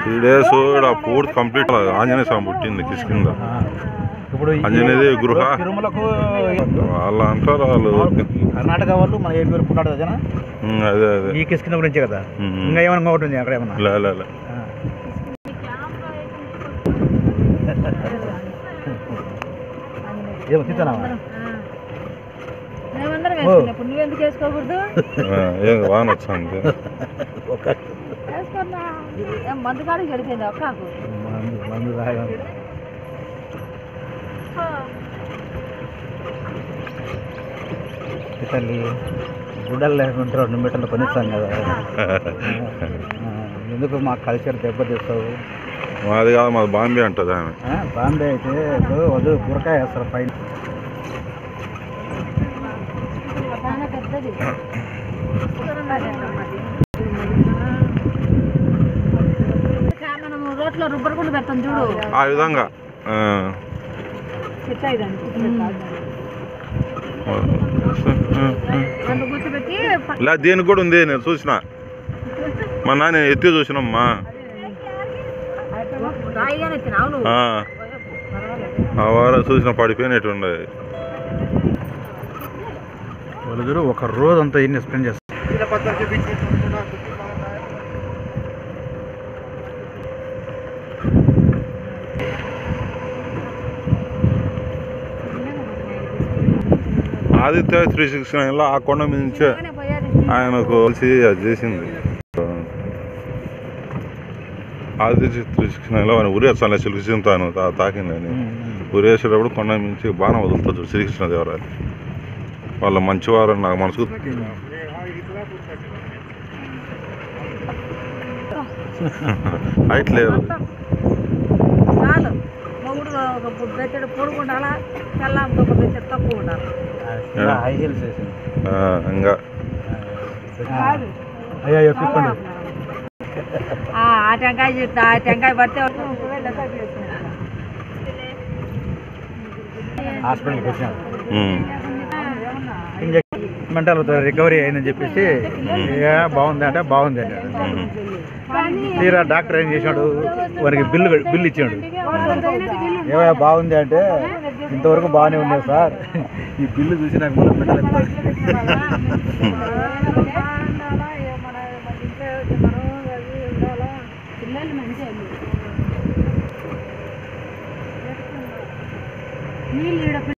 Three days పూర్తి complete Anjaneya స్వామి పుట్టింది కిష్కింద. ఇప్పుడు ఆంజనేయ గృహ వాళ్ళ అంటారు వాళ్ళు కర్ణాటక వాళ్ళు మన ఏపీ వరకు ఉన్నాడు కదా. అదే అదే ఈ కిష్కింద గురించే కదా. ఇంకా ఏమన్నా ఉంటుంది అక్కడ ఏమన్నా ఏమో తీస్తానా నువ్వెందుకు వేసుకోకూడదు? వాన వచ్చింది మందు కాడికి గడిపోయింది ఒక్కకు మందు తల్లి గుడ్డలు లేకుంటారు 2 మీటర్లు కొనిస్తాం కదా. ఎందుకు మా కల్చర్ దెబ్బతీస్తావు? మాది కాదు, మాది బాంబే అంటుంది ఆమె. బాంబే అయితే ఇప్పుడు వదిలి గురకాయ వేస్తారు పైన. రోట్లో రుబ్బర్ కూడా పెడతాం చూడు, ఆ విధంగా. ఇలా దీనికి కూడా ఉంది, నేను చూసిన మా నాన్న ఎత్తి చూసినమ్మా. ఆ వారం చూసిన పడిపోయినట్టు ఉండేది. వాళ్ళిద్దరు ఒక రోజు అంతా ఇన్ని స్పెండ్ చేస్తారు. ఆదిత్య 369లో ఆ కొండ మీద నుంచే ఆయనకు కలిసి అది చేసింది. ఆదిత్య 369లో ఆయన ఉరేస్తాను శ్రీకృష్ణుతాను తాకిందని. ఉరేసేటప్పుడు కొండ నుంచి బాణం వదులుతాడు శ్రీకృష్ణదేవరాయలు. వాళ్ళ మంచివారు నాకు మనసు. హైట్ లేదు, ఇంకా టెంకాయ చెప్తా, టెంకాయ పడితే హాస్పిటల్కి వచ్చాను. మెంటల్ రికవరీ అయిందని చెప్పేసి బాగుంది అంటే బాగుంది అన్నాడు. తీరా డాక్టర్ ఏం చేశాడు, వారికి బిల్లు ఇచ్చాడు. ఏమయ్యా బాగుంది అంటే ఇంతవరకు బాగానే ఉంది సార్, ఈ బిల్లు చూసి నాకు మళ్ళీ మెంటల్ పిల్లలు